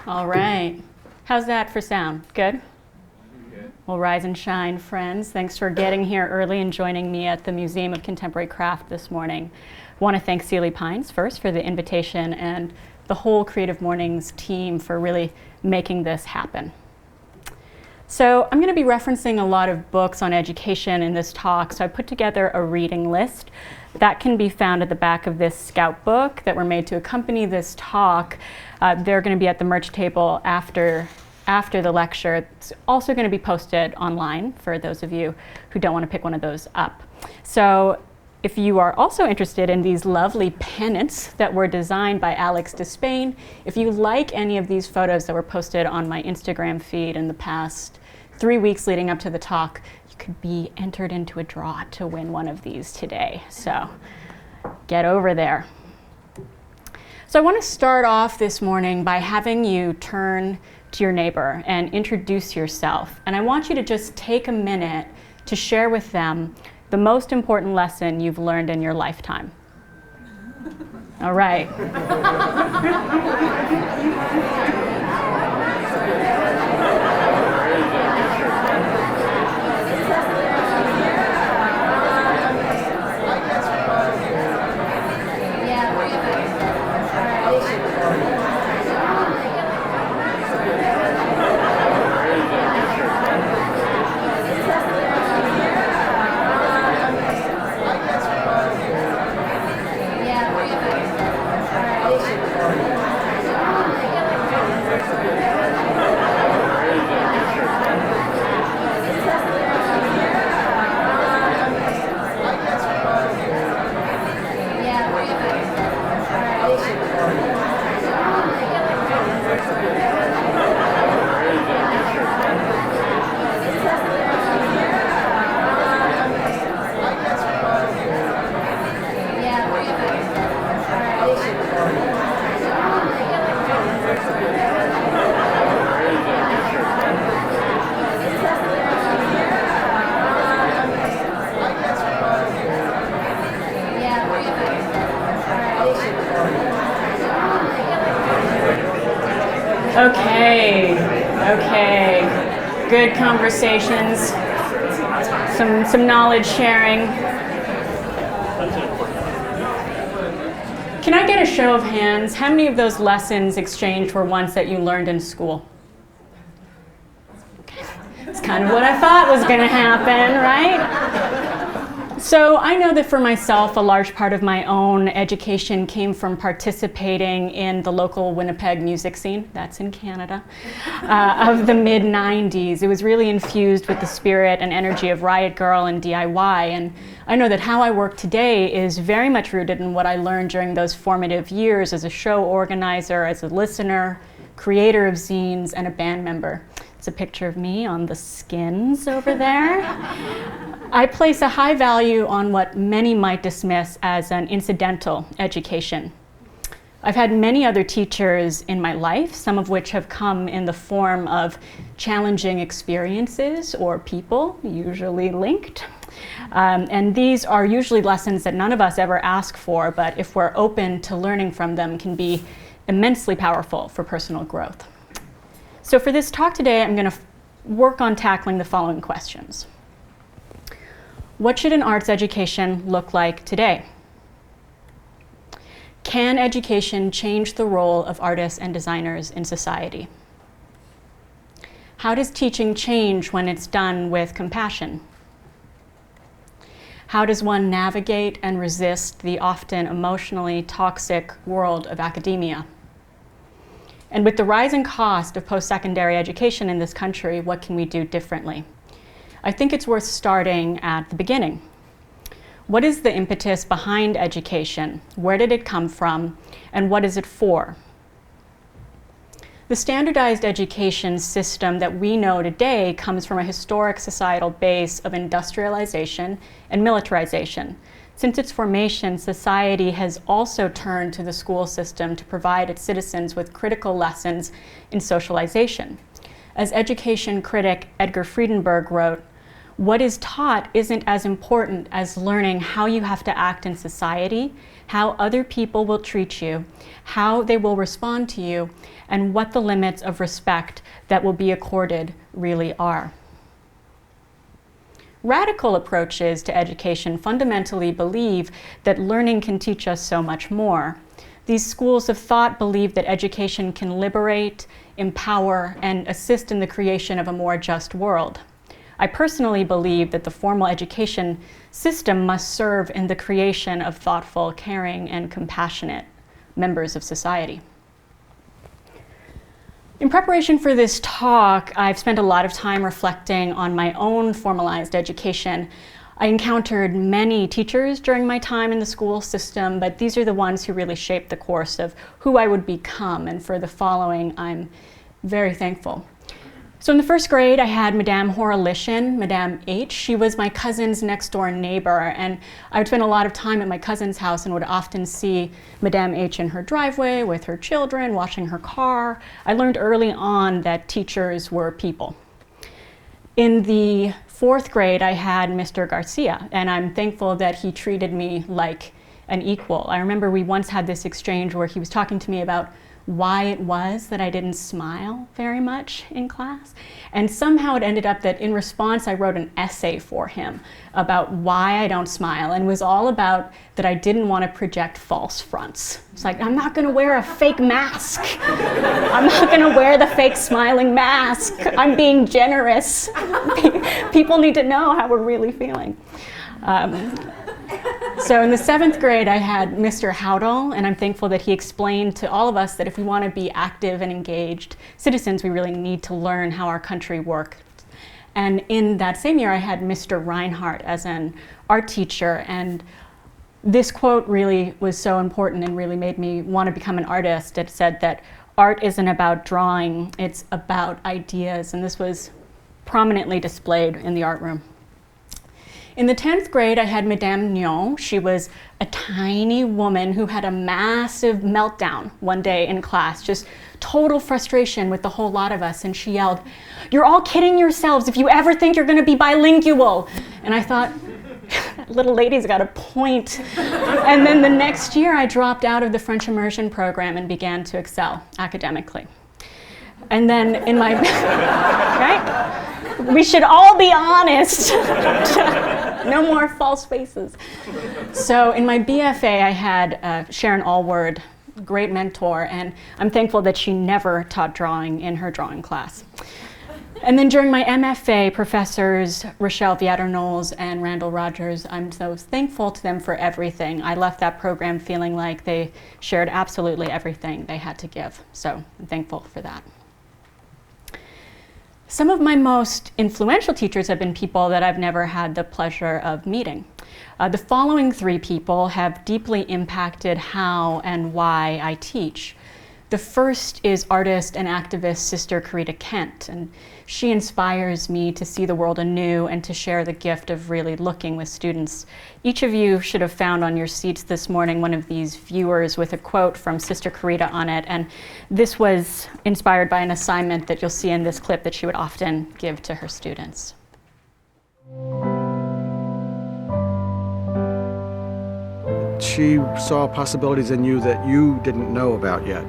All right. How's that for sound? Good? Good. Well, rise and shine, friends. Thanks for getting here early and joining me at the Museum of Contemporary Craft this morning. I want to thank Sealy Pines first for the invitation and the whole Creative Mornings team for really making this happen. So I'm going to be referencing a lot of books on education in this talk, so I put together a reading list. That can be found at the back of this scout book that were made to accompany this talk. They're going to be at the merch table after the lecture. It's also going to be posted online for those of you who don't want to pick one of those up. So if you are also interested in these lovely pennants that were designed by Alex Despain, if you like any of these photos that were posted on my Instagram feed in the past 3 weeks leading up to the talk, you could be entered into a draw to win one of these today. So get over there. So I want to start off this morning by having you turn to your neighbor and introduce yourself. And I want you to just take a minute to share with them the most important lesson you've learned in your lifetime. All right. Okay, good conversations, some knowledge sharing. Can I get a show of hands? How many of those lessons exchanged were ones that you learned in school? Okay. It's kind of what I thought was going to happen, right? So I know that for myself, a large part of my own education came from participating in the local Winnipeg music scene, that's in Canada, of the mid-90s. It was really infused with the spirit and energy of Riot Girl and DIY, and I know that how I work today is very much rooted in what I learned during those formative years as a show organizer, as a listener, creator of zines, and a band member. It's a picture of me on the skins over there. I place a high value on what many might dismiss as an incidental education. I've had many other teachers in my life, some of which have come in the form of challenging experiences or people, usually linked. And these are usually lessons that none of us ever ask for, but if we're open to learning from them, can be immensely powerful for personal growth. So for this talk today, I'm going to work on tackling the following questions. What should an arts education look like today? Can education change the role of artists and designers in society? How does teaching change when it's done with compassion? How does one navigate and resist the often emotionally toxic world of academia? And with the rising cost of post-secondary education in this country, what can we do differently? I think it's worth starting at the beginning. What is the impetus behind education? Where did it come from? And what is it for? The standardized education system that we know today comes from a historic societal base of industrialization and militarization. Since its formation, society has also turned to the school system to provide its citizens with critical lessons in socialization. As education critic Edgar Friedenberg wrote, "What is taught isn't as important as learning how you have to act in society, how other people will treat you, how they will respond to you, and what the limits of respect that will be accorded really are." Radical approaches to education fundamentally believe that learning can teach us so much more. These schools of thought believe that education can liberate, empower, and assist in the creation of a more just world. I personally believe that the formal education system must serve in the creation of thoughtful, caring, and compassionate members of society. In preparation for this talk, I've spent a lot of time reflecting on my own formalized education. I encountered many teachers during my time in the school system, but these are the ones who really shaped the course of who I would become, and for the following, I'm very thankful. So in the first grade, I had Madame Horalishin, Madame H. She was my cousin's next door neighbor, and I would spend a lot of time at my cousin's house and would often see Madame H in her driveway with her children, washing her car. I learned early on that teachers were people. In the fourth grade, I had Mr. Garcia, and I'm thankful that he treated me like an equal. I remember we once had this exchange where he was talking to me about why it was that I didn't smile very much in class. And somehow it ended up that in response I wrote an essay for him about why I don't smile, and it was all about that I didn't want to project false fronts. It's like, I'm not going to wear a fake mask. I'm not going to wear the fake smiling mask. I'm being generous. People need to know how we're really feeling. So in the seventh grade, I had Mr. Howdle, and I'm thankful that he explained to all of us that if we want to be active and engaged citizens, we really need to learn how our country works. And in that same year, I had Mr. Reinhardt as an art teacher, and this quote really was so important and really made me want to become an artist. It said that art isn't about drawing, it's about ideas, and this was prominently displayed in the art room. In the 10th grade, I had Madame Nyon. She was a tiny woman who had a massive meltdown one day in class, just total frustration with the whole lot of us, and she yelled, "You're all kidding yourselves if you ever think you're going to be bilingual." And I thought, that little lady's got a point. And then the next year, I dropped out of the French immersion program and began to excel academically. And then in my, right? We should all be honest. No more false faces. So in my BFA, I had Sharon Allward, great mentor, and I'm thankful that she never taught drawing in her drawing class. And then during my MFA, professors Rochelle Viader-Knowles and Randall Rogers, I'm so thankful to them for everything. I left that program feeling like they shared absolutely everything they had to give. So I'm thankful for that. Some of my most influential teachers have been people that I've never had the pleasure of meeting. The following three people have deeply impacted how and why I teach. The first is artist and activist Sister Karita Kent, and she inspires me to see the world anew and to share the gift of really looking with students. Each of you should have found on your seats this morning one of these viewers with a quote from Sister Karita on it, and this was inspired by an assignment that you'll see in this clip that she would often give to her students. She saw possibilities in you that you didn't know about yet.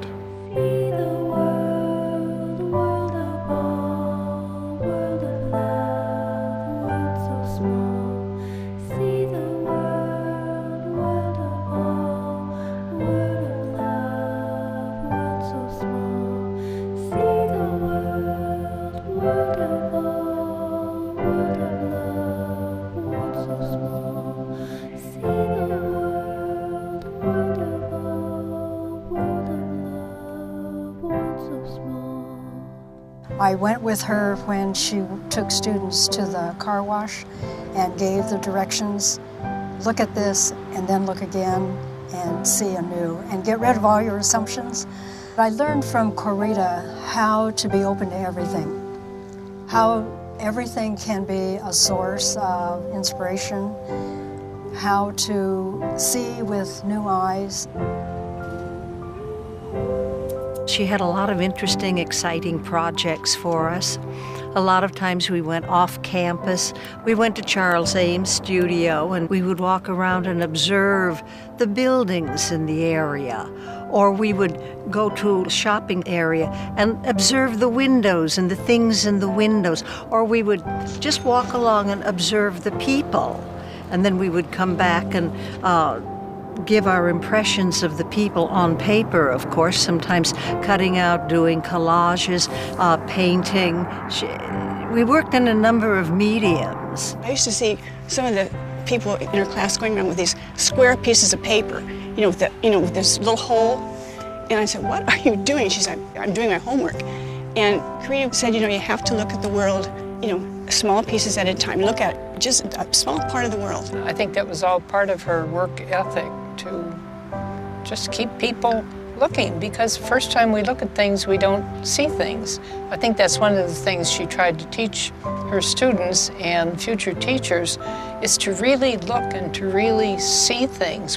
I went with her when she took students to the car wash and gave the directions. Look at this and then look again and see anew and get rid of all your assumptions. I learned from Corita how to be open to everything, how everything can be a source of inspiration, how to see with new eyes. She had a lot of interesting, exciting projects for us. A lot of times we went off campus. We went to Charles Ames' studio and we would walk around and observe the buildings in the area. Or we would go to a shopping area and observe the windows and the things in the windows. Or we would just walk along and observe the people. And then we would come back and give our impressions of the people on paper, of course, sometimes cutting out, doing collages, painting. We worked in a number of mediums. I used to see some of the people in her class going around with these square pieces of paper, with this little hole. And I said, "What are you doing?" She said, "I'm doing my homework." And Creative said, you have to look at the world, small pieces at a time. Look at just a small part of the world. I think that was all part of her work ethic, to just keep people looking, because the first time we look at things, we don't see things. I think that's one of the things she tried to teach her students and future teachers, is to really look and to really see things.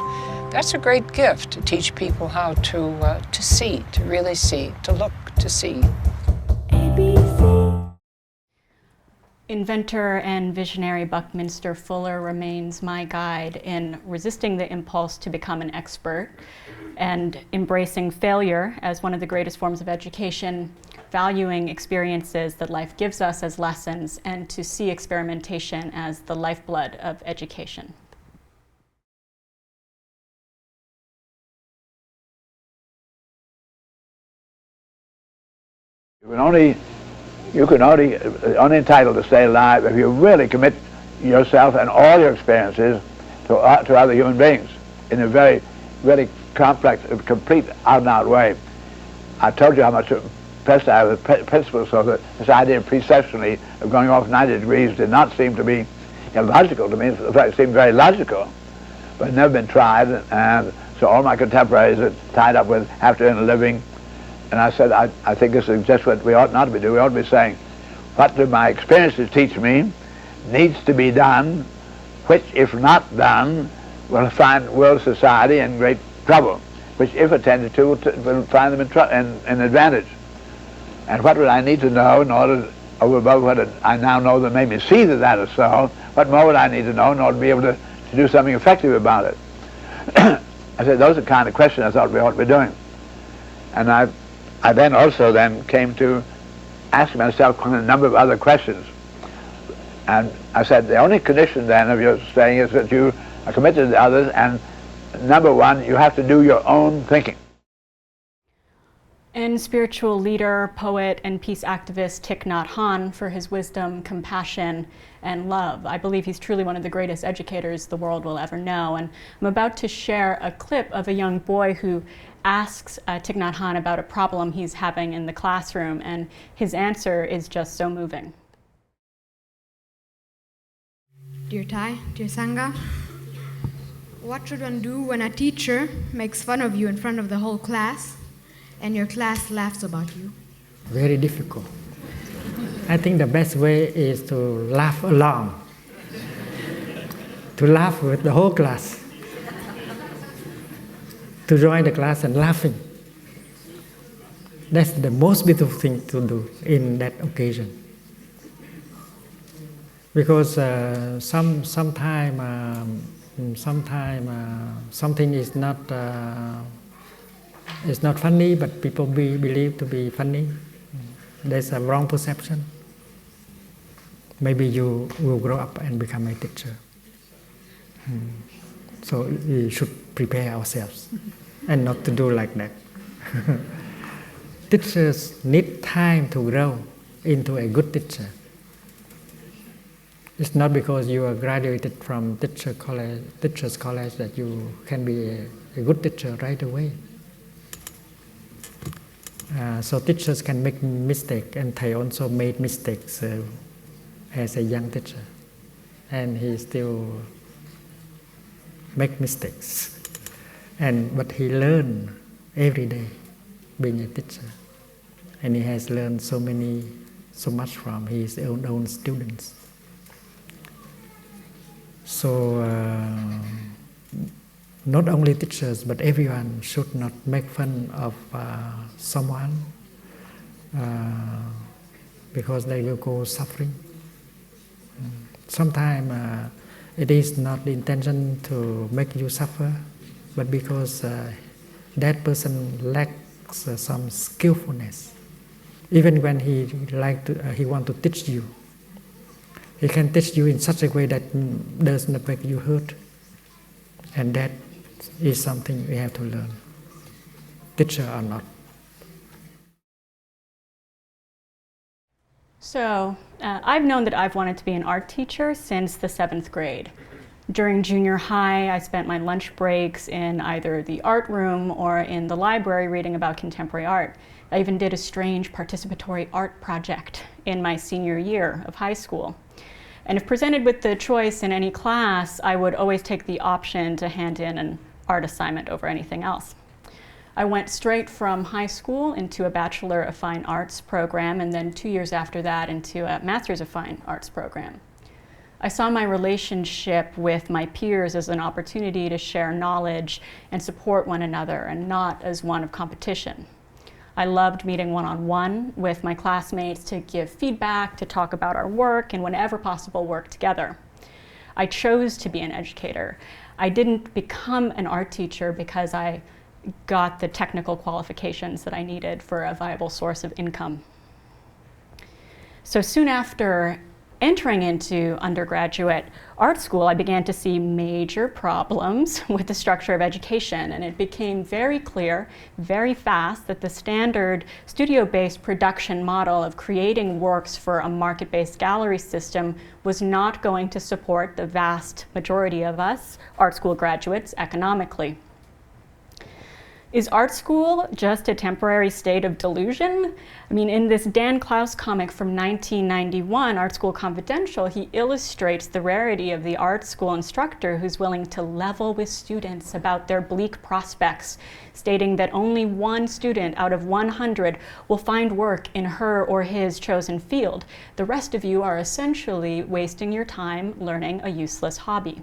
That's a great gift, to teach people how to see, to really see, to look, to see. Inventor and visionary Buckminster Fuller remains my guide in resisting the impulse to become an expert and embracing failure as one of the greatest forms of education, valuing experiences that life gives us as lessons, and to see experimentation as the lifeblood of education. You can only entitled to stay alive if you really commit yourself and all your experiences to other human beings in a very, very complex, complete, out-and-out way. I told you how much impressed I was with principles, so that this idea precessionally of going off 90 degrees did not seem to be illogical to me. In fact, it seemed very logical, but it never been tried, and so all my contemporaries are tied up with have to earn a living. And I said, I think this is just what we ought not to be doing. We ought to be saying, what do my experiences teach me needs to be done, which, if not done, will find world society in great trouble, which, if attended to, will find them in advantage. And what would I need to know in order, over above what I now know that made me see that that is so, what more would I need to know in order to be able to do something effective about it? I said, those are the kind of questions I thought we ought to be doing. And I then also came to ask myself a number of other questions. And I said, the only condition then of your staying is that you are committed to others, and number one, you have to do your own thinking. And spiritual leader, poet, and peace activist Thich Nhat Hanh for his wisdom, compassion, and love. I believe he's truly one of the greatest educators the world will ever know. And I'm about to share a clip of a young boy who asks Thich Nhat Hanh about a problem he's having in the classroom, and his answer is just so moving. Dear Thai, dear Sangha, what should one do when a teacher makes fun of you in front of the whole class and your class laughs about you? Very difficult. I think the best way is to laugh along, to laugh with the whole class, to join the class and laughing. That's the most beautiful thing to do in that occasion. Because sometimes something is not funny, but people believe to be funny. There's a wrong perception. Maybe you will grow up and become a teacher. So we should prepare ourselves and not to do like that. Teachers need time to grow into a good teacher. It's not because you are graduated from teacher's college that you can be a good teacher right away. So teachers can make mistakes, and Thầy also made mistakes as a young teacher, and he still make mistakes. But he learned every day being a teacher. And he has learned so much from his own students. So not only teachers, but everyone should not make fun of someone because they will go suffering. Sometimes it is not the intention to make you suffer, but because that person lacks some skillfulness. Even when he want to teach you, he can teach you in such a way that does not make you hurt, and that is something we have to learn, teacher or not. So I've known that I've wanted to be an art teacher since the 7th grade. During junior high, I spent my lunch breaks in either the art room or in the library reading about contemporary art. I even did a strange participatory art project in my senior year of high school. And if presented with the choice in any class, I would always take the option to hand in an art assignment over anything else. I went straight from high school into a Bachelor of Fine Arts program, and then 2 years after that into a Master's of Fine Arts program. I saw my relationship with my peers as an opportunity to share knowledge and support one another, and not as one of competition. I loved meeting one-on-one with my classmates to give feedback, to talk about our work, and whenever possible, work together. I chose to be an educator. I didn't become an art teacher because I got the technical qualifications that I needed for a viable source of income. So soon after entering into undergraduate art school, I began to see major problems with the structure of education, and it became very clear, very fast, that the standard studio-based production model of creating works for a market-based gallery system was not going to support the vast majority of us art school graduates economically. Is art school just a temporary state of delusion? I mean, in this Dan Clowes comic from 1991, Art School Confidential, he illustrates the rarity of the art school instructor who's willing to level with students about their bleak prospects, stating that only one student out of 100 will find work in her or his chosen field. The rest of you are essentially wasting your time learning a useless hobby.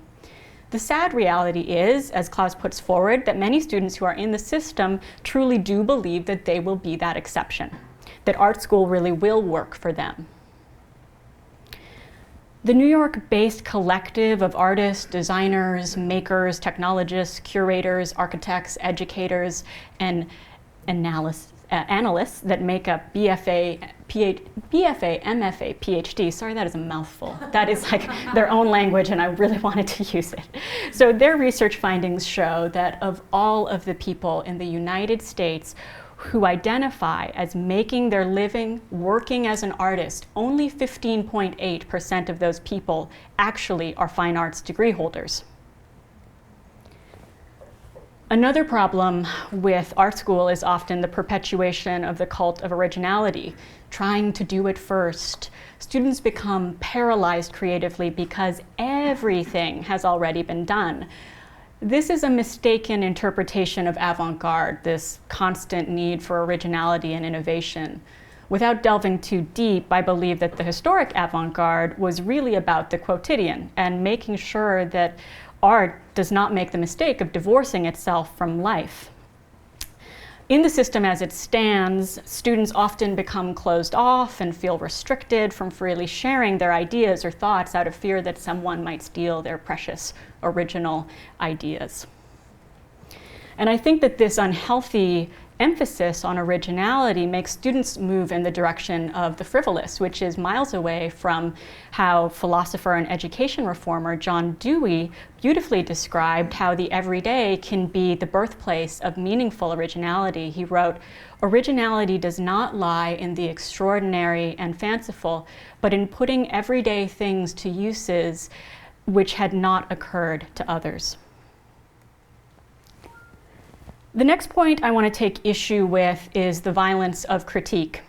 The sad reality is, as Clowes puts forward, that many students who are in the system truly do believe that they will be that exception, that art school really will work for them. The New York-based collective of artists, designers, makers, technologists, curators, architects, educators, and analysts that make up BFA, MFA, PhD. Sorry, that is a mouthful. That is like their own language, and I really wanted to use it. So their research findings show that of all of the people in the United States who identify as making their living working as an artist, only 15.8% of those people actually are fine arts degree holders. Another problem with art school is often the perpetuation of the cult of originality, trying to do it first. Students become paralyzed creatively because everything has already been done. This is a mistaken interpretation of avant-garde, this constant need for originality and innovation. Without delving too deep, I believe that the historic avant-garde was really about the quotidian and making sure that art does not make the mistake of divorcing itself from life. In the system as it stands, students often become closed off and feel restricted from freely sharing their ideas or thoughts out of fear that someone might steal their precious original ideas. And I think that this unhealthy emphasis on originality makes students move in the direction of the frivolous, which is miles away from how philosopher and education reformer John Dewey beautifully described how the everyday can be the birthplace of meaningful originality. He wrote, "Originality does not lie in the extraordinary and fanciful, but in putting everyday things to uses which had not occurred to others." The next point I want to take issue with is the violence of critique.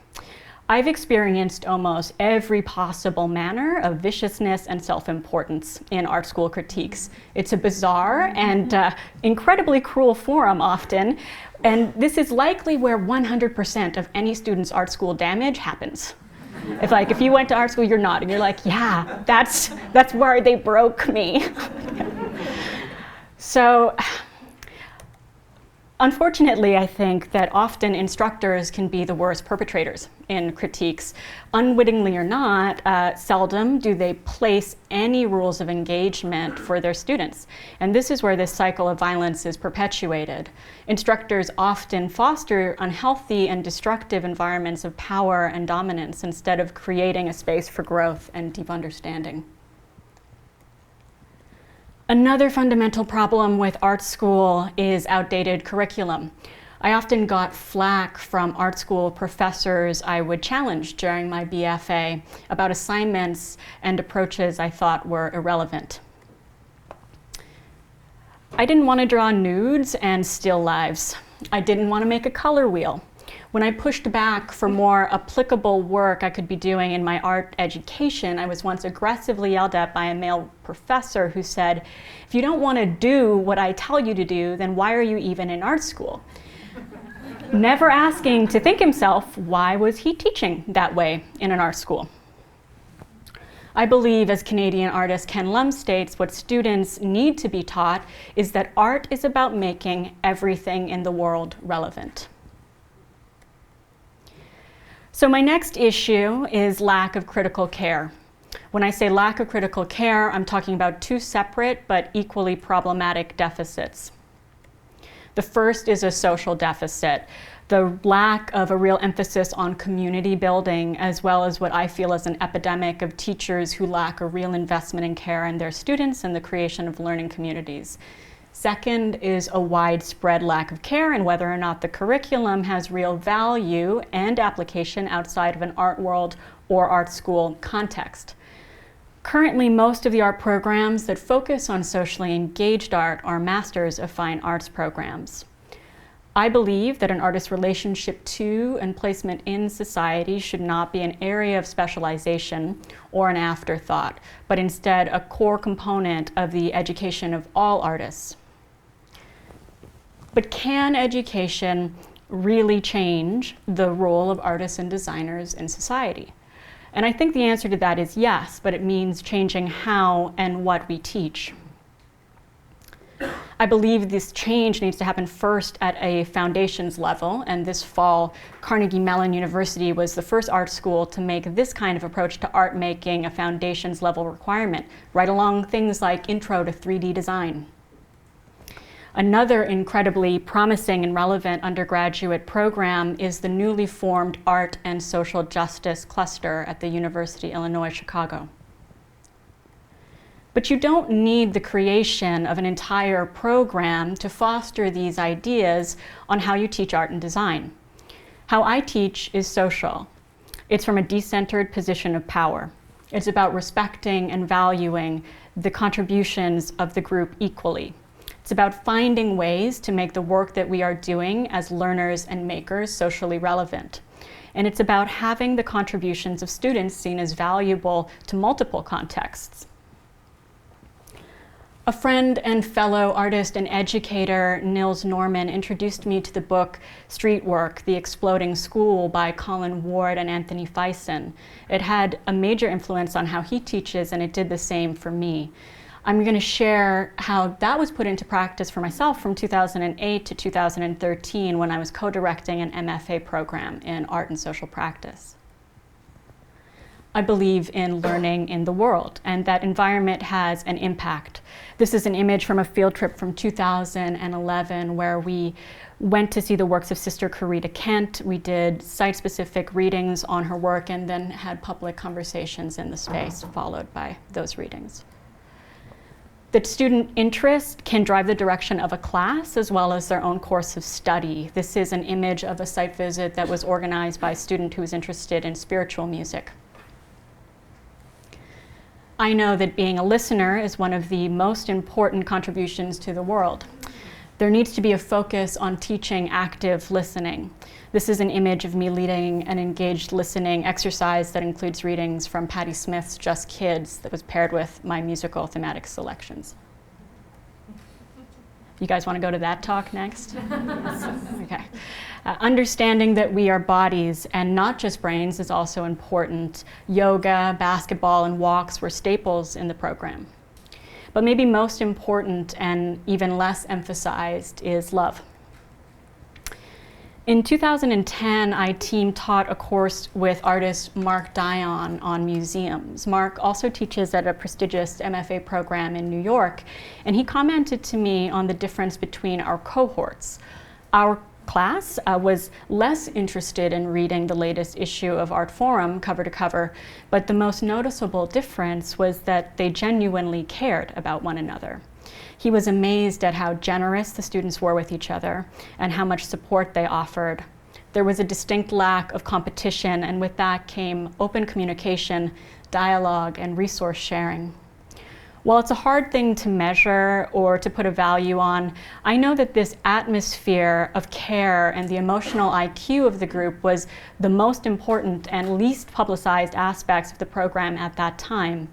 I've experienced almost every possible manner of viciousness and self-importance in art school critiques. It's a bizarre and incredibly cruel forum often, And this is likely where 100% of any student's art school damage happens. If you went to art school, you're nodding. You're like, yeah, that's where they broke me. So, unfortunately, I think that often instructors can be the worst perpetrators in critiques. Unwittingly or not, seldom do they place any rules of engagement for their students. And this is where this cycle of violence is perpetuated. Instructors often foster unhealthy and destructive environments of power and dominance instead of creating a space for growth and deep understanding. Another fundamental problem with art school is outdated curriculum. I often got flack from art school professors I would challenge during my BFA about assignments and approaches I thought were irrelevant. I didn't want to draw nudes and still lives. I didn't want to make a color wheel. When I pushed back for more applicable work I could be doing in my art education, I was once aggressively yelled at by a male professor who said, "If you don't want to do what I tell you to do, then why are you even in art school?" Never asking to think himself, why was he teaching that way in an art school? I believe, as Canadian artist Ken Lum states, what students need to be taught is that art is about making everything in the world relevant. So my next issue is lack of critical care. When I say lack of critical care, I'm talking about two separate but equally problematic deficits. The first is a social deficit, the lack of a real emphasis on community building, as well as what I feel is an epidemic of teachers who lack a real investment in care in their students and the creation of learning communities. Second is a widespread lack of care in whether or not the curriculum has real value and application outside of an art world or art school context. Currently, most of the art programs that focus on socially engaged art are Masters of Fine Arts programs. I believe that an artist's relationship to and placement in society should not be an area of specialization or an afterthought, but instead a core component of the education of all artists. But can education really change the role of artists and designers in society? And I think the answer to that is yes, but it means changing how and what we teach. I believe this change needs to happen first at a foundations level, and this fall, Carnegie Mellon University was the first art school to make this kind of approach to art making a foundations level requirement, right along things like Intro to 3D Design. Another incredibly promising and relevant undergraduate program is the newly formed Art and Social Justice Cluster at the University of Illinois, Chicago. But you don't need the creation of an entire program to foster these ideas on how you teach art and design. How I teach is social. It's from a decentered position of power. It's about respecting and valuing the contributions of the group equally. It's about finding ways to make the work that we are doing as learners and makers socially relevant. And it's about having the contributions of students seen as valuable to multiple contexts. A friend and fellow artist and educator, Nils Norman, introduced me to the book Street Work, The Exploding School by Colin Ward and Anthony Fison. It had a major influence on how he teaches, and it did the same for me. I'm going to share how that was put into practice for myself from 2008 to 2013 when I was co-directing an MFA program in art and social practice. I believe in learning in the world, and that environment has an impact. This is an image from a field trip from 2011 where we went to see the works of Sister Corita Kent. We did site-specific readings on her work and then had public conversations in the space followed by those readings. The student interest can drive the direction of a class as well as their own course of study. This is an image of a site visit that was organized by a student who was interested in spiritual music. I know that being a listener is one of the most important contributions to the world. There needs to be a focus on teaching active listening. This is an image of me leading an engaged listening exercise that includes readings from Patti Smith's Just Kids that was paired with my musical thematic selections. You guys want to go to that talk next? Okay. Understanding that we are bodies and not just brains is also important. Yoga, basketball, and walks were staples in the program. But maybe most important and even less emphasized is love. In 2010, I taught a course with artist Mark Dion on museums. Mark also teaches at a prestigious MFA program in New York, and he commented to me on the difference between our cohorts. Our class was less interested in reading the latest issue of Art Forum cover to cover, but the most noticeable difference was that they genuinely cared about one another. He was amazed at how generous the students were with each other and how much support they offered. There was a distinct lack of competition, and with that came open communication, dialogue, and resource sharing. While it's a hard thing to measure or to put a value on, I know that this atmosphere of care and the emotional IQ of the group was the most important and least publicized aspects of the program at that time.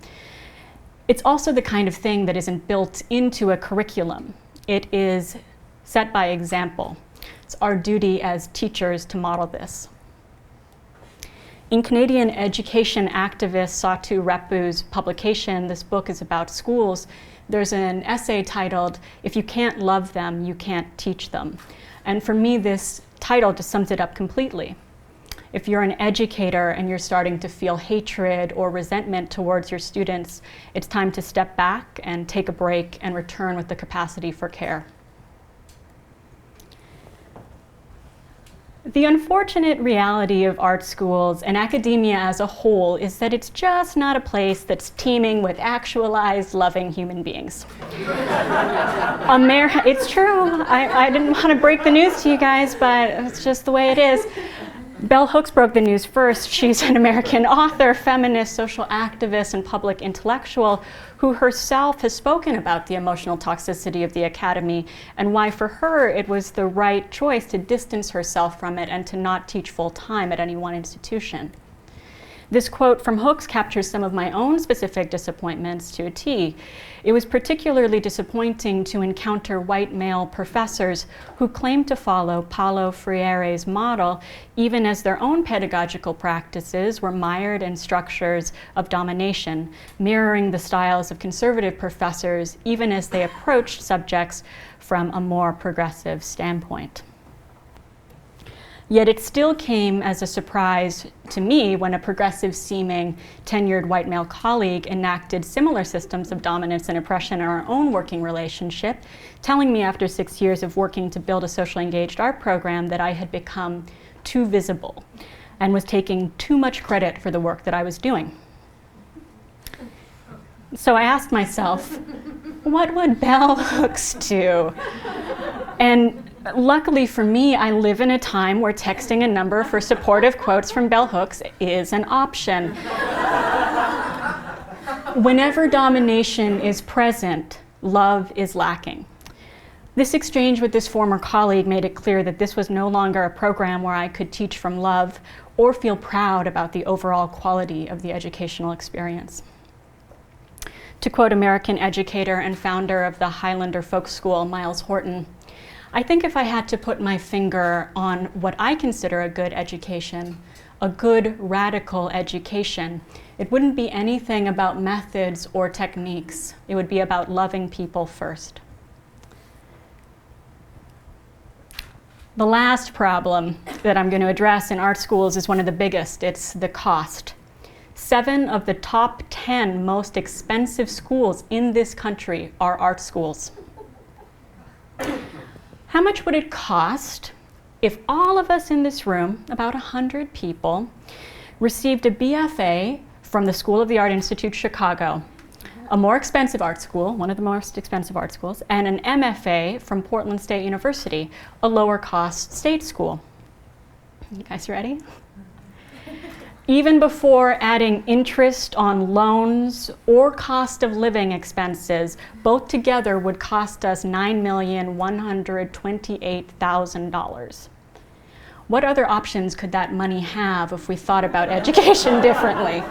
It's also the kind of thing that isn't built into a curriculum. It is set by example. It's our duty as teachers to model this. In Canadian education activist Satu Repu's publication, this book is about schools, there's an essay titled, "If you can't love them, you can't teach them." And for me, this title just sums it up completely. If you're an educator and you're starting to feel hatred or resentment towards your students, it's time to step back and take a break and return with the capacity for care. The unfortunate reality of art schools and academia as a whole is that it's just not a place that's teeming with actualized, loving human beings. It's true. I didn't want to break the news to you guys, but it's just the way it is. Bell Hooks broke the news first. She's an American author, feminist, social activist, and public intellectual who herself has spoken about the emotional toxicity of the academy and why for her it was the right choice to distance herself from it and to not teach full-time at any one institution. This quote from Hooks captures some of my own specific disappointments to a T. It was particularly disappointing to encounter white male professors who claimed to follow Paulo Freire's model, even as their own pedagogical practices were mired in structures of domination, mirroring the styles of conservative professors, even as they approached subjects from a more progressive standpoint. Yet it still came as a surprise to me when a progressive-seeming, tenured white male colleague enacted similar systems of dominance and oppression in our own working relationship, telling me after 6 years of working to build a socially engaged art program that I had become too visible and was taking too much credit for the work that I was doing. So I asked myself, what would Bell Hooks do? And luckily for me, I live in a time where texting a number for supportive quotes from Bell Hooks is an option. Whenever domination is present, love is lacking. This exchange with this former colleague made it clear that this was no longer a program where I could teach from love or feel proud about the overall quality of the educational experience. To quote American educator and founder of the Highlander Folk School, Miles Horton, I think if I had to put my finger on what I consider a good education, a good radical education, it wouldn't be anything about methods or techniques. It would be about loving people first. The last problem that I'm going to address in art schools is one of the biggest. It's the cost. 7 of the top 10 most expensive schools in this country are art schools. How much would it cost if all of us in this room, about 100 people, received a BFA from the School of the Art Institute Chicago, a more expensive art school, one of the most expensive art schools, and an MFA from Portland State University, a lower cost state school? You guys ready? Even before adding interest on loans or cost of living expenses, both together would cost us $9,128,000. What other options could that money have if we thought about education differently?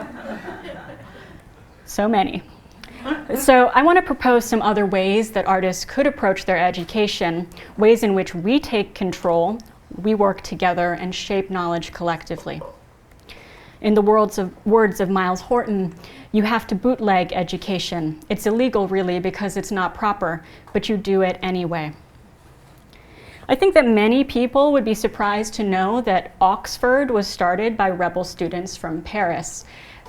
So many. So I want to propose some other ways that artists could approach their education, ways in which we take control, we work together, and shape knowledge collectively. In the words of Miles Horton, you have to bootleg education. It's illegal, really, because it's not proper, but you do it anyway. I think that many people would be surprised to know that Oxford was started by rebel students from Paris,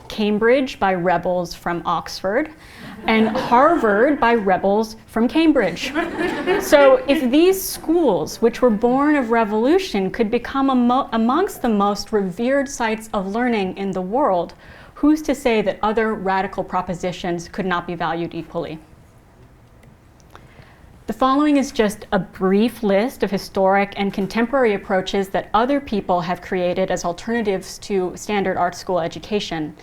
Cambridge by rebels from Oxford, and Harvard by rebels from Cambridge. So if these schools, which were born of revolution, could become amongst the most revered sites of learning in the world, who's to say that other radical propositions could not be valued equally? The following is just a brief list of historic and contemporary approaches that other people have created as alternatives to standard art school education.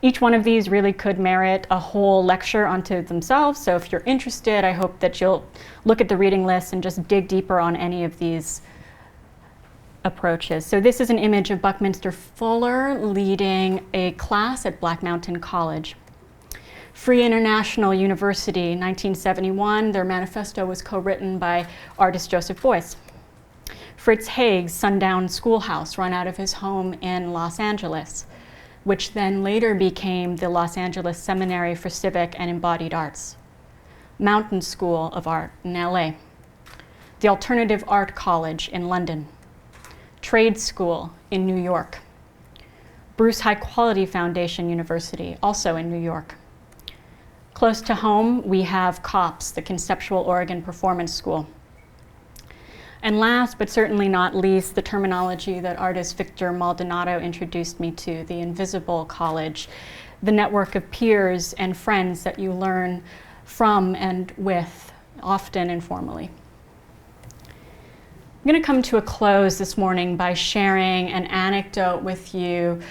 Each one of these really could merit a whole lecture unto themselves, so if you're interested, I hope that you'll look at the reading list and just dig deeper on any of these approaches. So this is an image of Buckminster Fuller leading a class at Black Mountain College. Free International University, 1971, their manifesto was co-written by artist Joseph Beuys. Fritz Haig's Sundown Schoolhouse, run out of his home in Los Angeles, which then later became the Los Angeles Seminary for Civic and Embodied Arts. Mountain School of Art in LA. The Alternative Art College in London. Trade School in New York. Bruce High Quality Foundation University, also in New York. Close to home, we have COPS, the Conceptual Oregon Performance School. And last, but certainly not least, the terminology that artist Victor Maldonado introduced me to, the Invisible College, the network of peers and friends that you learn from and with, often informally. I'm going to come to a close this morning by sharing an anecdote with you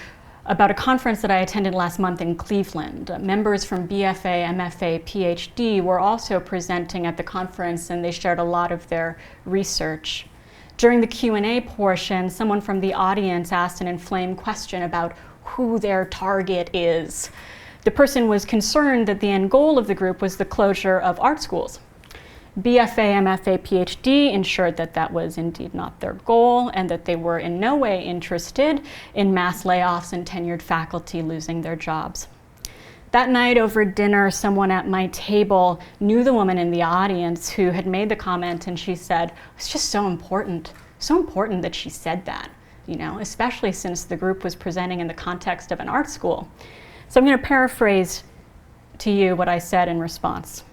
about a conference that I attended last month in Cleveland. Members from BFA, MFA, PhD were also presenting at the conference, and they shared a lot of their research. During the Q&A portion, someone from the audience asked an inflamed question about who their target is. The person was concerned that the end goal of the group was the closure of art schools. BFA, MFA, PhD ensured that that was indeed not their goal and that they were in no way interested in mass layoffs and tenured faculty losing their jobs. That night over dinner, someone at my table knew the woman in the audience who had made the comment, and she said, "It's just so important that she said that, you know, especially since the group was presenting in the context of an art school." So I'm going to paraphrase to you what I said in response.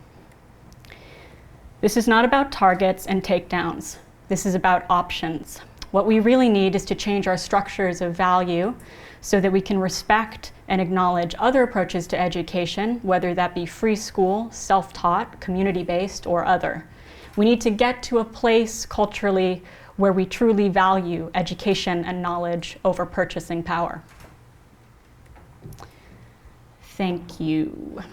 This is not about targets and takedowns. This is about options. What we really need is to change our structures of value so that we can respect and acknowledge other approaches to education, whether that be free school, self-taught, community-based, or other. We need to get to a place culturally where we truly value education and knowledge over purchasing power. Thank you.